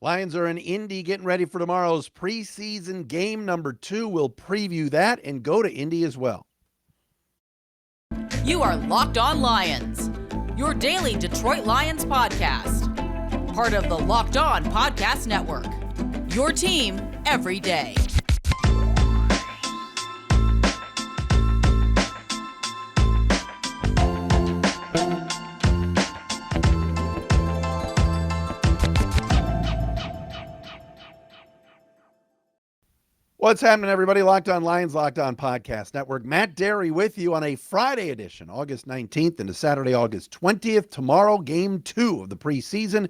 Lions are in Indy getting ready for tomorrow's preseason game number 2. We'll preview that and go to Indy as well. You are Locked On Lions, your daily Detroit Lions podcast. Part of the Locked On Podcast Network, your team every day. What's happening, everybody? Locked On Lions, Locked On Podcast Network. Matt Dery with you on a Friday edition, August 19th into Saturday, August 20th. Tomorrow, game 2 of the preseason,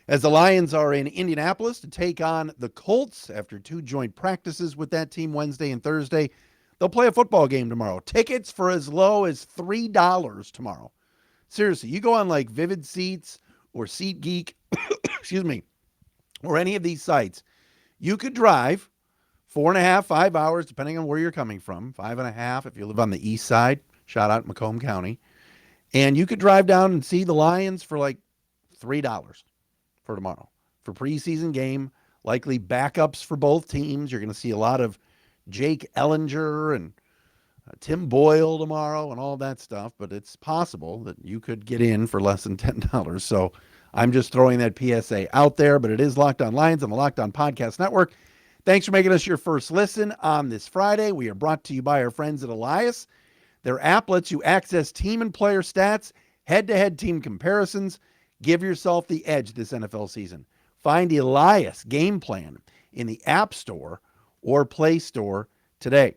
as the Lions are in Indianapolis to take on the Colts after 2 joint practices with that team Wednesday and Thursday. They'll play a football game tomorrow. Tickets for as low as $3 tomorrow. Seriously, you go on like Vivid Seats or SeatGeek, excuse me, or any of these sites, you could drive 4.5, 5 hours, depending on where you're coming from. 5.5 if you live on the east side. Shout out Macomb County. And you could drive down and see the Lions for like $3 for tomorrow. For preseason game, likely backups for both teams. You're going to see a lot of Jake Ellinger and Tim Boyle tomorrow and all that stuff. But it's possible that you could get in for less than $10. So I'm just throwing that PSA out there. But it is Locked On Lions on the Locked On Podcast Network. Thanks for making us your first listen on this Friday. We are brought to you by our friends at Elias. Their app lets you access team and player stats, head-to-head team comparisons. Give yourself the edge this NFL season. Find Elias Game Plan in the App Store or Play Store today.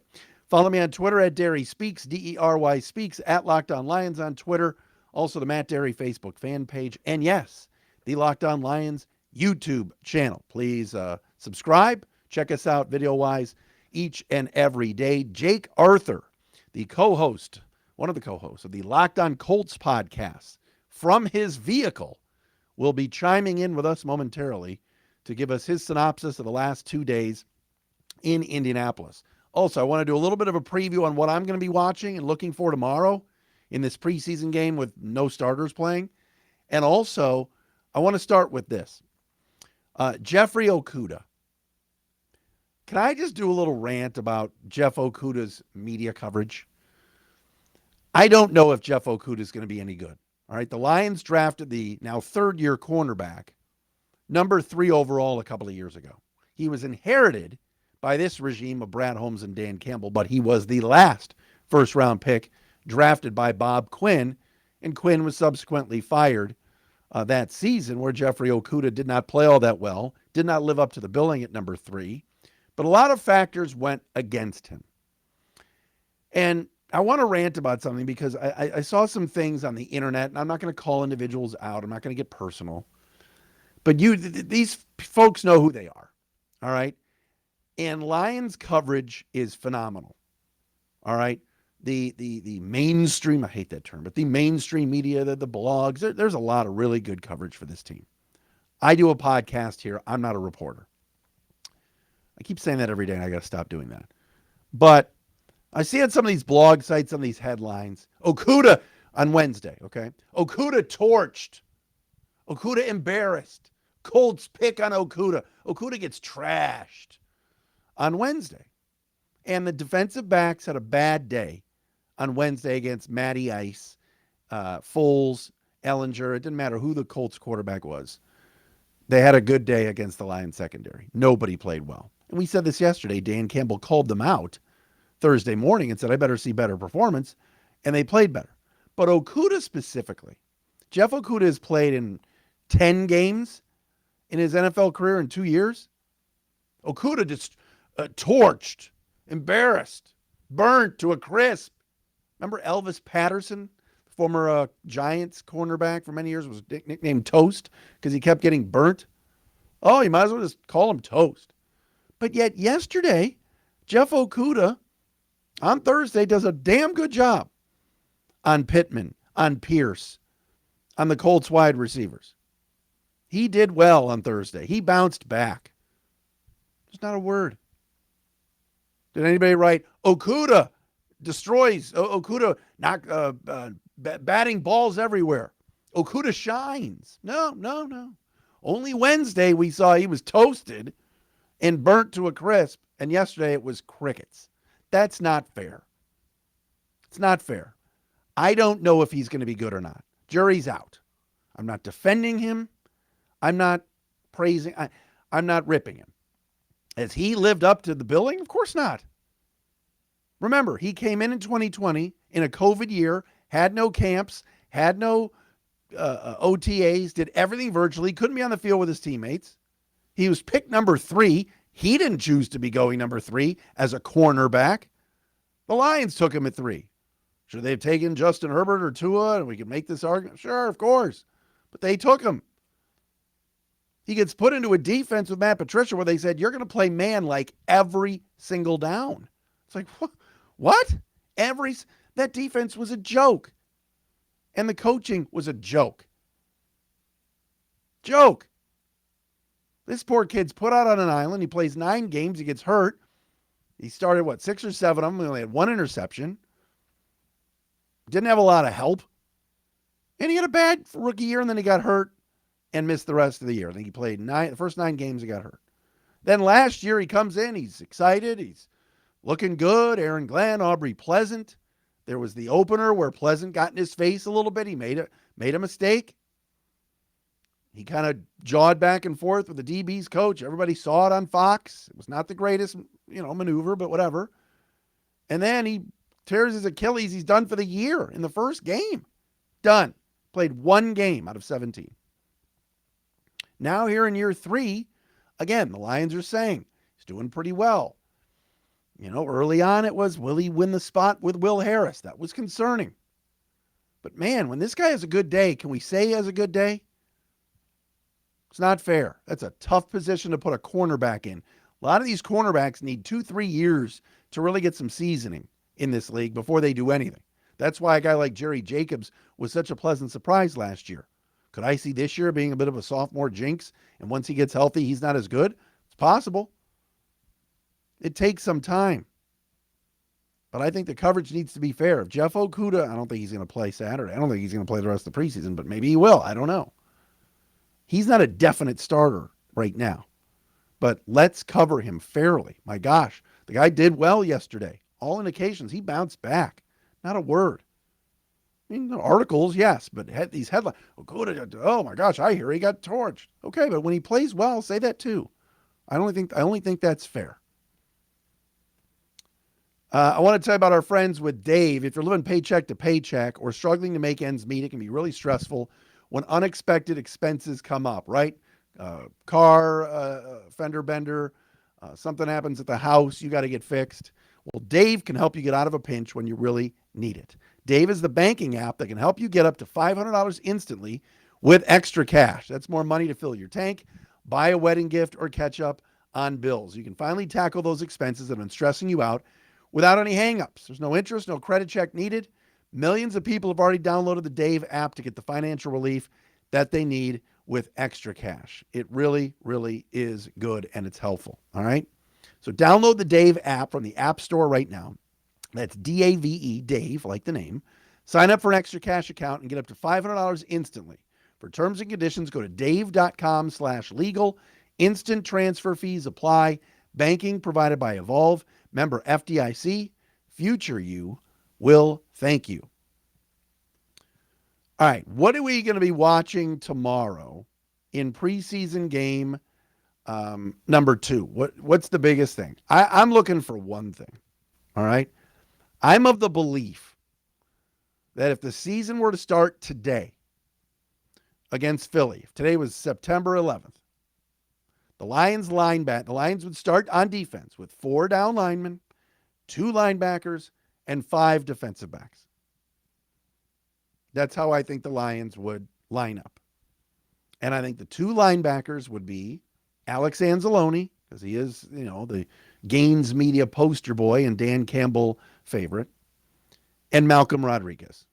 Follow me on Twitter at Dery Speaks, D-E-R-Y Speaks, at Locked On Lions on Twitter. Also the Matt Dery Facebook fan page. And yes, the Locked On Lions YouTube channel. Please subscribe. Check us out video-wise each and every day. Jake Arthur, the co-host, one of the co-hosts of the Locked On Colts podcast from his vehicle, will be chiming in with us momentarily to give us his synopsis of the last 2 days in Indianapolis. Also, I want to do a little bit of a preview on what I'm going to be watching and looking for tomorrow in this preseason game with no starters playing. And also, I want to start with this. Jeffrey Okudah. Can I just do a little rant about Jeff Okudah's media coverage? I don't know if Jeff Okudah is going to be any good. All right, the Lions drafted the now third-year cornerback, number 3 overall a couple of years ago. He was inherited by this regime of Brad Holmes and Dan Campbell, but he was the last first-round pick drafted by Bob Quinn, and Quinn was subsequently fired that season where Jeffrey Okudah did not play all that well, did not live up to the billing at number 3. But a lot of factors went against him. And I want to rant about something because I saw some things on the internet, and I'm not going to call individuals out. I'm not going to get personal. But these folks know who they are, all right? And Lions coverage is phenomenal, all right? The mainstream, I hate that term, but the mainstream media, the blogs, there's a lot of really good coverage for this team. I do a podcast here. I'm not a reporter. I keep saying that every day, and I got to stop doing that. But I see on some of these blog sites, some of these headlines, Okuda on Wednesday, okay? Okuda torched. Okuda embarrassed. Colts pick on Okuda. Okuda gets trashed on Wednesday. And the defensive backs had a bad day on Wednesday against Matty Ice, Foles, Ellinger. It didn't matter who the Colts quarterback was. They had a good day against the Lions secondary. Nobody played well. And we said this yesterday. Dan Campbell called them out Thursday morning and said, I better see better performance. And they played better. But Okudah specifically, Jeff Okudah has played in 10 games in his NFL career in 2 years. Okudah just torched, embarrassed, burnt to a crisp. Remember Elvis Patterson, former Giants cornerback for many years, was nicknamed Toast because he kept getting burnt? Oh, you might as well just call him Toast. But yet yesterday, Jeff Okudah on Thursday does a damn good job on Pittman, on Pierce, on the Colts wide receivers. He did well on Thursday. He bounced back. There's not a word. Did anybody write, Okudah destroys, Okudah batting balls everywhere. Okudah shines. No. Only Wednesday we saw he was toasted and burnt to a crisp, and yesterday it was crickets. That's not fair. It's not fair. I don't know if he's going to be good or not. Jury's out. I'm not defending him. I'm not praising. I'm not ripping him. Has he lived up to the billing? Of course not. Remember, he came in 2020 in a COVID year, had no camps, had no OTAs, did everything virtually, couldn't be on the field with his teammates. He was picked number 3. He didn't choose to be going number 3 as a cornerback. The Lions took him at 3. Should they have taken Justin Herbert or Tua and we could make this argument? Sure, of course. But they took him. He gets put into a defense with Matt Patricia where they said, you're going to play man like every single down. It's like, what? That defense was a joke. And the coaching was a joke. Joke. This poor kid's put out on an island. He plays 9 games. He gets hurt. He started, 6 or 7 of them. He only had 1 interception. Didn't have a lot of help. And he had a bad rookie year, and then he got hurt and missed the rest of the year. I think he played the first 9 games, he got hurt. Then last year he comes in. He's excited. He's looking good. Aaron Glenn, Aubrey Pleasant. There was the opener where Pleasant got in his face a little bit. He made a mistake. He kind of jawed back and forth with the DB's coach. Everybody saw it on Fox. It was not the greatest, maneuver, but whatever. And then he tears his Achilles. He's done for the year in the first game. Done. Played 1 game out of 17. Now here in year 3, again, the Lions are saying he's doing pretty well. Early on it was, will he win the spot with Will Harris? That was concerning. But man, when this guy has a good day, can we say he has a good day? It's not fair. That's a tough position to put a cornerback in. A lot of these cornerbacks need 2-3 years to really get some seasoning in this league before they do anything. That's why a guy like Jerry Jacobs was such a pleasant surprise last year. Could I see this year being a bit of a sophomore jinx, and once he gets healthy, he's not as good? It's possible. It takes some time. But I think the coverage needs to be fair. If Jeff Okuda, I don't think he's going to play Saturday. I don't think he's going to play the rest of the preseason, but maybe he will. I don't know. He's not a definite starter right now. But let's cover him fairly. My gosh, the guy did well yesterday. All indications, he bounced back. Not a word. I mean, the articles, yes, but these headlines, oh my gosh, I hear he got torched. Okay, but when he plays well, say that too. I only think that's fair. I want to tell you about our friends with Dave. If you're living paycheck to paycheck or struggling to make ends meet, it can be really stressful when unexpected expenses come up, right? Car, fender bender, something happens at the house, you got to get fixed. Well, Dave can help you get out of a pinch when you really need it. Dave is the banking app that can help you get up to $500 instantly with extra cash. That's more money to fill your tank, buy a wedding gift, or catch up on bills. You can finally tackle those expenses that have been stressing you out without any hangups. There's no interest, no credit check needed. Millions of people have already downloaded the Dave app to get the financial relief that they need with extra cash. It really, really is good, and it's helpful. All right? So download the Dave app from the App Store right now. That's D-A-V-E, Dave, like the name. Sign up for an extra cash account and get up to $500 instantly. For terms and conditions, go to dave.com/legal. Instant transfer fees apply. Banking provided by Evolve. Member FDIC. Future you will thank you. All right, what are we going to be watching tomorrow in preseason game number 2? What's the biggest thing? I'm looking for one thing, all right? I'm of the belief that if the season were to start today against Philly, if today was September 11th, the Lions would start on defense with 4 down linemen, 2 linebackers, and 5 defensive backs. That's how I think the Lions would line up. And I think the 2 linebackers would be Alex Anzalone, because he is, the Gaines Media poster boy and Dan Campbell favorite, and Malcolm Rodriguez.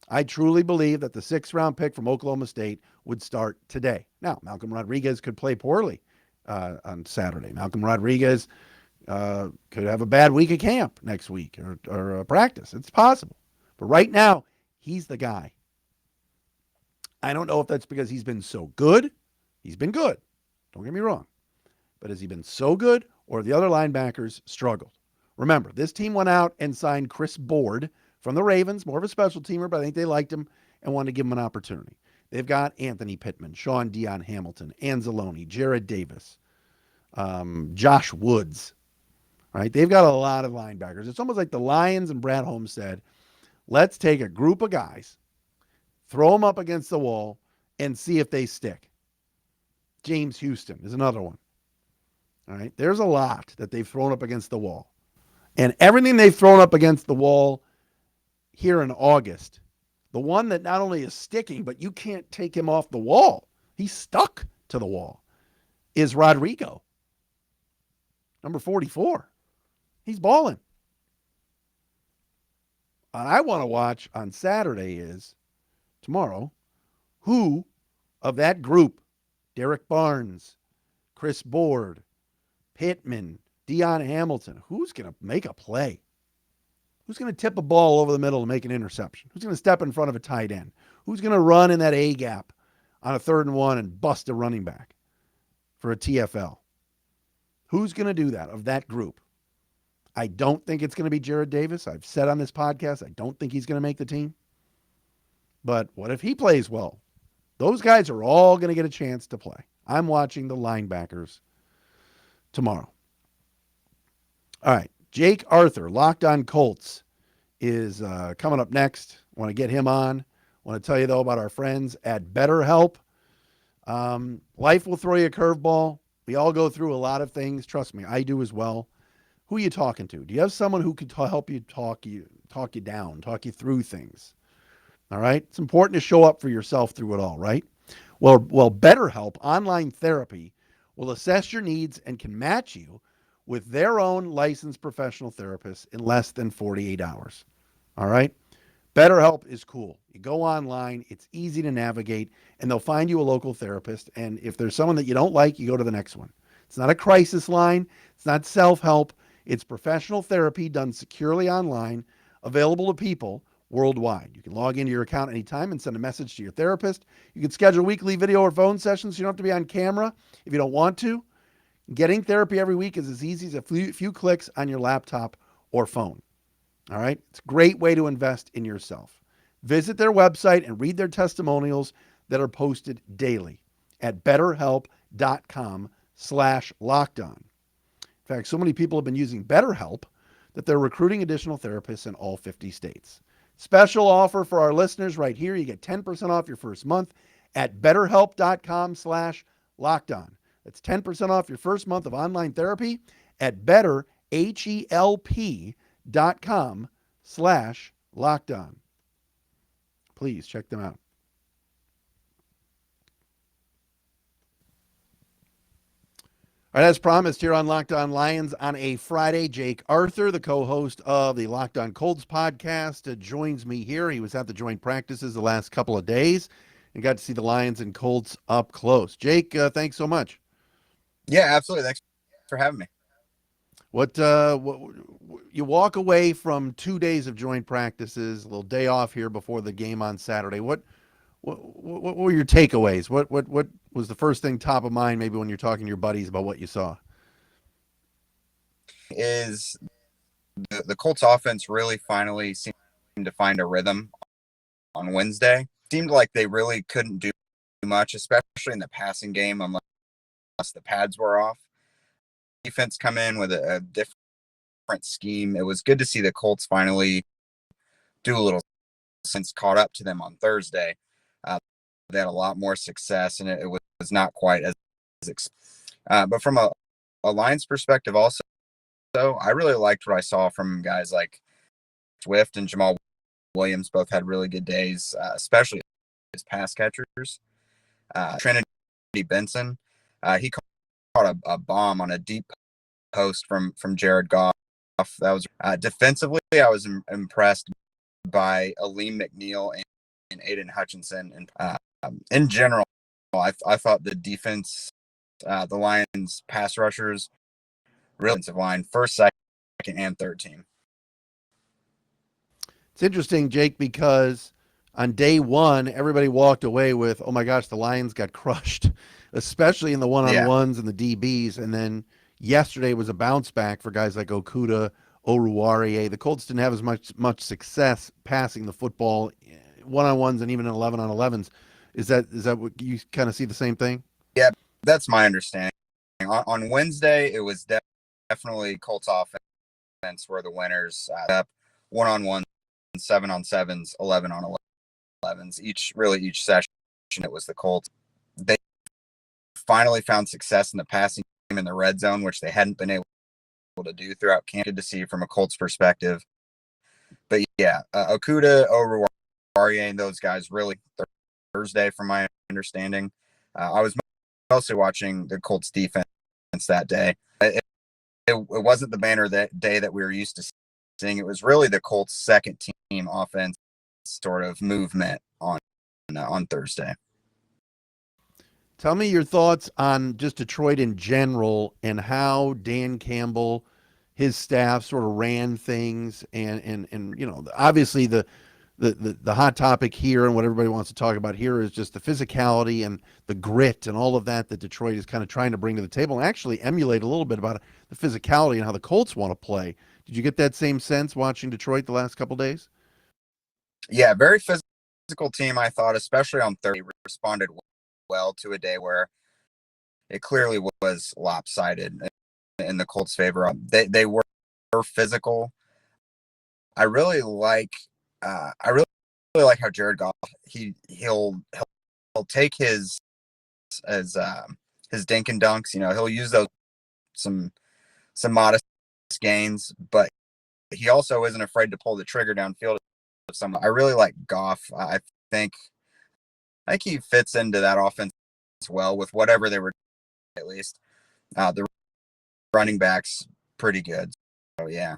I truly believe that the 6th-round pick from Oklahoma State would start today. Now, Malcolm Rodriguez could play poorly on Saturday. Malcolm Rodriguez could have a bad week of camp next week or practice. It's possible. But right now, he's the guy. I don't know if that's because he's been so good He's been good. Don't get me wrong. But has he been so good, or have the other linebackers struggled? Remember, this team went out and signed Chris Board from the Ravens, more of a special teamer, but I think they liked him and wanted to give him an opportunity. They've got Anthony Pittman, Sean Dion Hamilton, Anzalone, Jared Davis, Josh Woods. Right? They've got a lot of linebackers. It's almost like the Lions and Brad Holmes said, let's take a group of guys, throw them up against the wall, and see if they stick. James Houston is another one. All right. There's a lot that they've thrown up against the wall. And everything they've thrown up against the wall here in August, the one that not only is sticking, but you can't take him off the wall, he's stuck to the wall, is Rodrigo, number 44. He's balling. And I want to watch on Saturday is tomorrow, who of that group, Derek Barnes, Chris Board, Pittman, Dion Hamilton, who's going to make a play? Who's going to tip a ball over the middle and make an interception? Who's going to step in front of a tight end? Who's going to run in that A gap on a 3rd and 1 and bust a running back for a TFL? Who's going to do that of that group? I don't think it's going to be Jared Davis. I've said on this podcast, I don't think he's going to make the team. But what if he plays well? Those guys are all going to get a chance to play. I'm watching the linebackers tomorrow. All right. Jake Arthur, Locked On Colts, is coming up next. Want to get him on. Want to tell you, though, about our friends at BetterHelp. Life will throw you a curveball. We all go through a lot of things. Trust me, I do as well. Who are you talking to? Do you have someone who can help you talk you down, talk you through things? All right? It's important to show up for yourself through it all, right? Well, BetterHelp Online Therapy will assess your needs and can match you with their own licensed professional therapist in less than 48 hours. All right? BetterHelp is cool. You go online, it's easy to navigate, and they'll find you a local therapist. And if there's someone that you don't like, you go to the next one. It's not a crisis line. It's not self-help. It's professional therapy done securely online, available to people worldwide. You can log into your account anytime and send a message to your therapist. You can schedule weekly video or phone sessions. So you don't have to be on camera if you don't want to. Getting therapy every week is as easy as a few clicks on your laptop or phone. All right? It's a great way to invest in yourself. Visit their website and read their testimonials that are posted daily at betterhelp.com/lockedon. In fact, so many people have been using BetterHelp that they're recruiting additional therapists in all 50 states. Special offer for our listeners right here. You get 10% off your first month at betterhelp.com/lockedon. That's 10% off your first month of online therapy at betterhelp.com/lockedon. Please check them out. All right, as promised here on Locked On Lions on a Friday, Jake Arthur, the co-host of the Locked On Colts podcast, joins me here. He was at the joint practices the last couple of days and got to see the Lions and Colts up close. Jake, thanks so much. Yeah, absolutely. Thanks for having me. What you walk away from 2 days of joint practices, a little day off here before the game on Saturday. What were your takeaways? What was the first thing top of mind maybe when you're talking to your buddies about what you saw? Is the Colts offense really finally seemed to find a rhythm on Wednesday. Seemed like they really couldn't do much, especially in the passing game, unless the pads were off. Defense come in with a different scheme. It was good to see the Colts finally do a little since caught up to them on Thursday. They had a lot more success, and it was not quite as but from a Lions perspective also, I really liked what I saw from guys like Swift and Jamal Williams. Both had really good days, especially as pass catchers. Trinity Benson, he caught a bomb on a deep post from Jared Goff. That was defensively. I was impressed by Aleem McNeil and Aiden Hutchinson, and in general, I thought the defense, the Lions pass rushers, real defensive line, first, second, and third team. It's interesting, Jake, because on day one, everybody walked away with, oh my gosh, the Lions got crushed. especially in the Yeah. one-on-ones and the DBs. And then yesterday was a bounce back for guys like Okuda, Oruwariye. The Colts didn't have as much success passing the football one-on-ones and even in 11-on-11s. Is that what you kind of see the same thing? Yeah, that's my understanding. On Wednesday, it was definitely Colts offense were the winners. Up one-on-one, 7-on-7s, 11-on-11s. Each session, it was the Colts. They finally found success in the passing game in the red zone, which they hadn't been able to do throughout camp. Good to see from a Colts perspective. But yeah, Okuda, Oruwariye, and those guys really Thursday, from my understanding. I was mostly watching the Colts defense that day. It wasn't the banner that day that we were used to seeing. It was really the Colts' second team offense sort of movement on Thursday. Tell me your thoughts on just Detroit in general and how Dan Campbell, his staff sort of ran things, and obviously the hot topic here and what everybody wants to talk about here is just the physicality and the grit and all of that Detroit is kind of trying to bring to the table and actually emulate a little bit about the physicality and how the Colts want to play. Did you get that same sense watching Detroit the last couple of days? Yeah, very physical team, I thought, especially on Thursday. Responded well to a day where it clearly was lopsided in the Colts' favor. They were physical. I really like how Jared Goff he'll take his dink and dunks. He'll use those some modest gains, but he also isn't afraid to pull the trigger downfield. I really like Goff. I think he fits into that offense well with whatever they were. At least the running backs pretty good. So yeah.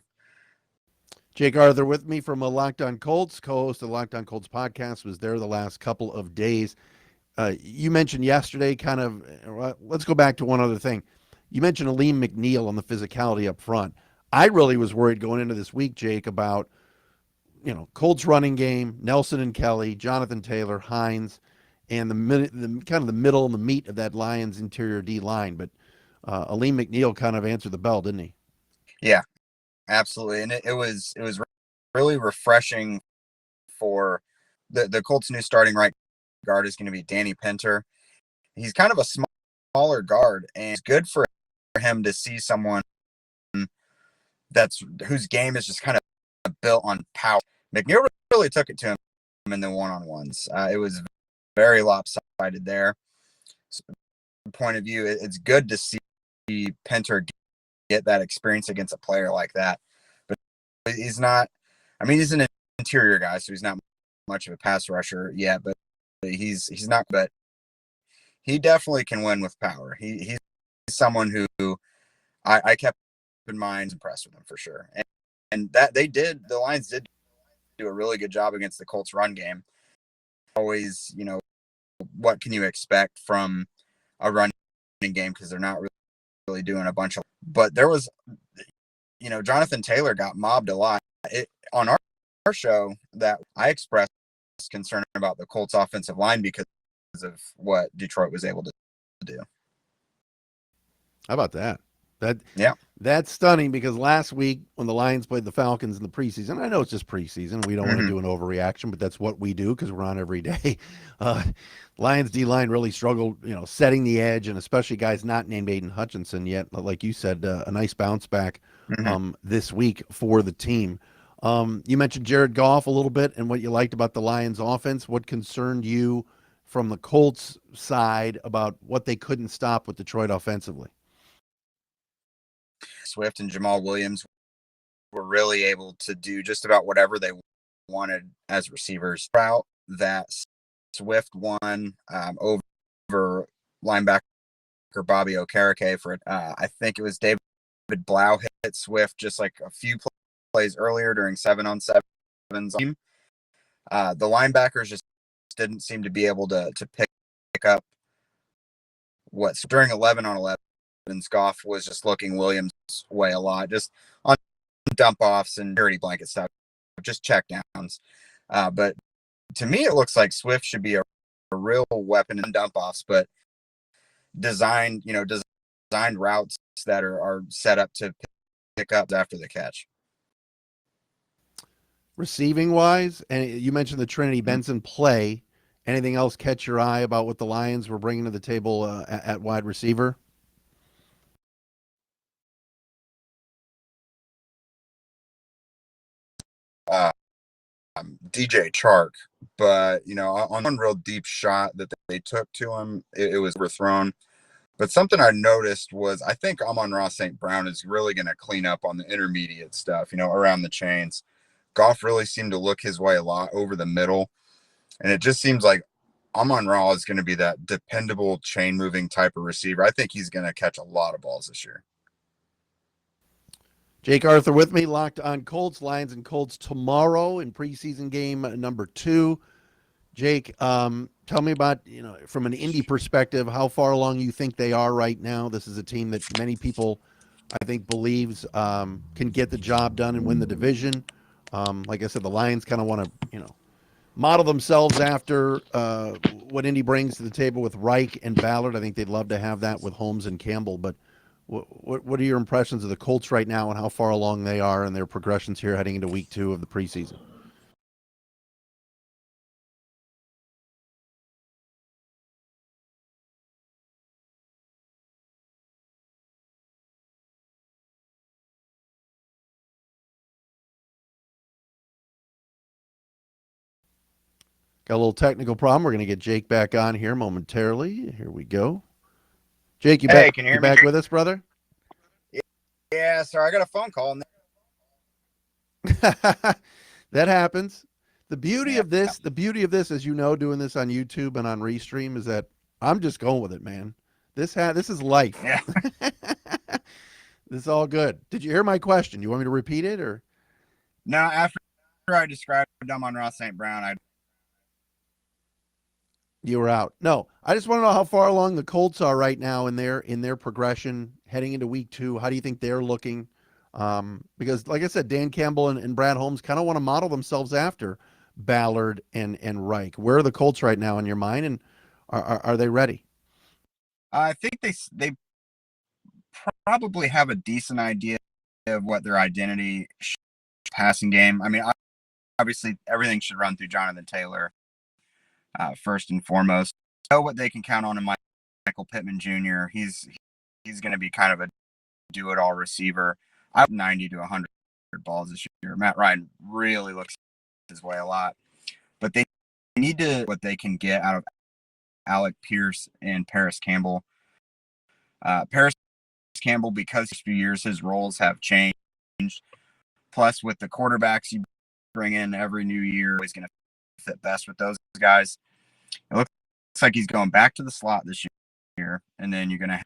Jake Arthur with me from Locked On Colts, co-host of the Locked On Colts podcast, was there the last couple of days. You mentioned yesterday let's go back to one other thing. You mentioned Elias McNeil on the physicality up front. I really was worried going into this week, Jake, about, Colts running game, Nelson and Kelly, Jonathan Taylor, Hines, and the kind of the middle and the meat of that Lions interior D line. But Elias McNeil kind of answered the bell, didn't he? Yeah, absolutely. And it was really refreshing for the Colts' new starting right guard is going to be Danny Pinter. He's kind of a smaller guard, and it's good for him to see someone whose game is just kind of built on power. McNeil really took it to him in the one-on-ones. It was very lopsided there. So, point of view, it's good to see Pinter get that experience against a player like that. But he's not, he's an interior guy, so he's not much of a pass rusher yet, but he's not, but he definitely can win with power. He's someone who I kept in mind, impressed with him for sure. And that the Lions did do a really good job against the Colts run game. Always, what can you expect from a running game? Because they're not really doing a bunch of, but there was, Jonathan Taylor got mobbed a lot. On our show that I expressed concern about the Colts offensive line because of what Detroit was able to do. How about that? Yeah. That's stunning because last week when the Lions played the Falcons in the preseason, I know it's just preseason. We don't want to do an overreaction, but that's what we do because we're on every day. Lions D-line really struggled, setting the edge, and especially guys not named Aiden Hutchinson yet. Like you said, a nice bounce back this week for the team. You mentioned Jared Goff a little bit and what you liked about the Lions offense. What concerned you from the Colts side about what they couldn't stop with Detroit offensively? Swift and Jamal Williams were really able to do just about whatever they wanted as receivers. Route that Swift won over linebacker Bobby Okereke for I think it was David Blau hit Swift just like a few plays earlier during 7-on-7s. The linebackers just didn't seem to be able to pick up what during 11-on-11. Goff was just looking Williams' way a lot, just on dump offs and dirty blanket stuff, just check downs. But to me, it looks like Swift should be a real weapon in dump offs. But designed routes that are set up to pick up after the catch. Receiving wise, and you mentioned the Trinity Benson play. Anything else catch your eye about what the Lions were bringing to the table at wide receiver? DJ Chark, but on one real deep shot that they took to him, it was overthrown. But something I noticed was I think Amon-Ra St. Brown is really going to clean up on the intermediate stuff, around the chains. Goff really seemed to look his way a lot over the middle, and it just seems like Amon-Ra is going to be that dependable chain moving type of receiver. I think he's going to catch a lot of balls this year. Jake Arthur with me, locked on Colts, Lions and Colts tomorrow in preseason game number 2. Jake, tell me about, from an Indy perspective, how far along you think they are right now. This is a team that many people, I think, believes can get the job done and win the division. Like I said, the Lions kind of want to, model themselves after what Indy brings to the table with Reich and Ballard. I think they'd love to have that with Holmes and Campbell, but what are your impressions of the Colts right now and how far along they are in their progressions here heading into week 2 of the preseason? Got a little technical problem. We're going to get Jake back on here momentarily. Here we go. Jake, you back? Can you hear me? Back with us, brother? Yeah, sorry, I got a phone call. That happens. The beauty of this, as you know, doing this on YouTube and on Restream, is that I'm just going with it, man. This is life. Yeah. This is all good. Did you hear my question? You want me to repeat it or? No, after I described Amon-Ra St. Brown, You were out. No, I just want to know how far along the Colts are right now in their progression heading into week 2. How do you think they're looking? Because, like I said, Dan Campbell and Brad Holmes kind of want to model themselves after Ballard and Reich. Where are the Colts right now in your mind, and are they ready? I think they probably have a decent idea of what their identity passing game. I mean, obviously, everything should run through Jonathan Taylor. First and foremost, know what they can count on in Michael Pittman Jr. He's going to be kind of a do-it-all receiver. I have 90 to 100 balls this year. Matt Ryan really looks his way a lot, but they need to what they can get out of Alec Pierce and Paris Campbell. Paris Campbell, because a few years his roles have changed. Plus, with the quarterbacks you bring in every new year, he's going to fit best with those guys. It looks like he's going back to the slot this year, and then you're going to have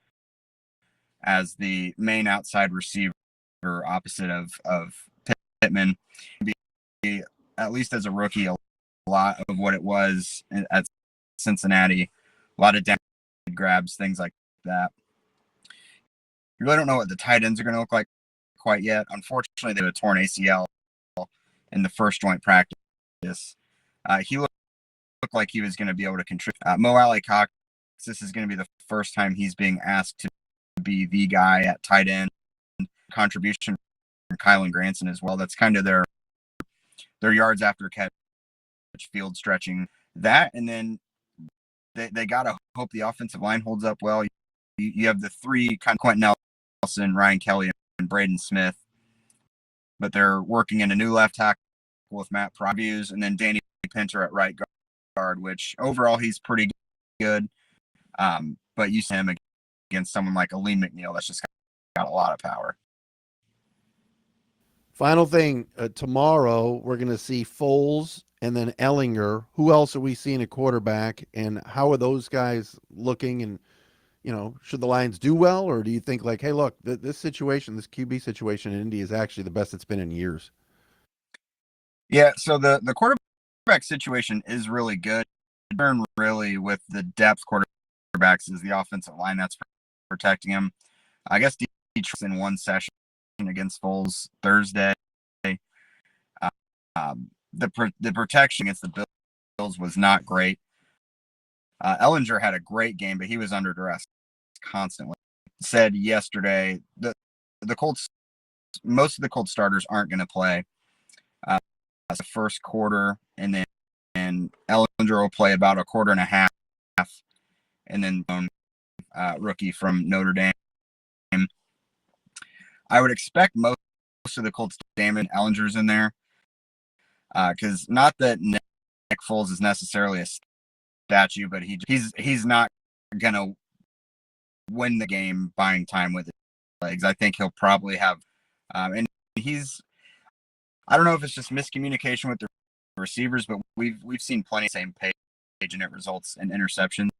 as the main outside receiver opposite of Pittman, be, at least as a rookie, a lot of what it was at Cincinnati, a lot of down grabs, things like that. You really don't know what the tight ends are going to look like quite yet. Unfortunately, they had a torn ACL in the first joint practice. He looked like he was going to be able to contribute. Mo Alley-Cox, this is going to be the first time he's being asked to be the guy at tight end. Contribution from Kylan Granson as well. That's kind of their yards after catch, field stretching. That, and then they got to hope the offensive line holds up well. You have the three, kind of Quentin Nelson, Ryan Kelly, and Braden Smith. But they're working in a new left tackle with Matt Provius, and then Danny Pinter at right guard, which overall he's pretty good. But you see him against someone like Aleem McNeil that's just got a lot of power. Final thing, tomorrow we're going to see Foles and then Ellinger. Who else are we seeing at quarterback, and how are those guys looking? And, should the Lions do well, or do you think like, hey, look, this situation, this QB situation in Indy is actually the best it's been in years? Yeah, so the quarterback situation is really good. Really, with the depth quarterbacks is the offensive line that's protecting him. I guess Detroit's in one session against Foles Thursday. The protection against the Bills was not great. Ellinger had a great game, but he was under duress. constantly. Said yesterday the Colts, most of the Colts starters aren't going to play the first quarter, and then Ellinger will play about a quarter and a half, and then rookie from Notre Dame. I would expect most of the Colts Damon Ellinger's in there, because not that Nick Foles is necessarily a statue, but he's not gonna win the game buying time with his legs. I think he'll probably have, and I don't know if it's just miscommunication with the receivers, but we've seen plenty of same page, and it results in interceptions.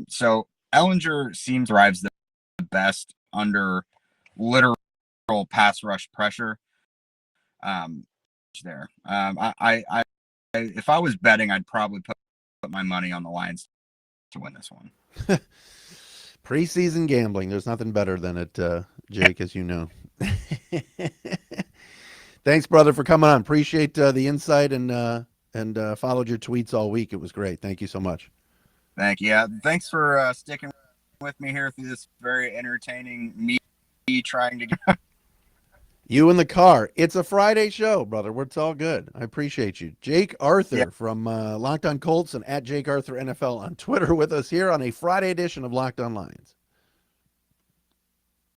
So Ellinger seems thrives the best under literal pass rush pressure. There, I if I was betting, I'd probably put my money on the Lions to win this one. Preseason gambling. There's nothing better than it, Jake, as you know. Thanks, brother, for coming on. Appreciate the insight and followed your tweets all week. It was great. Thank you so much. Thank you. Yeah, thanks for sticking with me here through this very entertaining me trying to get. You in the car. It's a Friday show, brother. It's all good. I appreciate you. Jake Arthur from Locked On Colts and at Jake Arthur NFL on Twitter with us here on a Friday edition of Locked On Lions.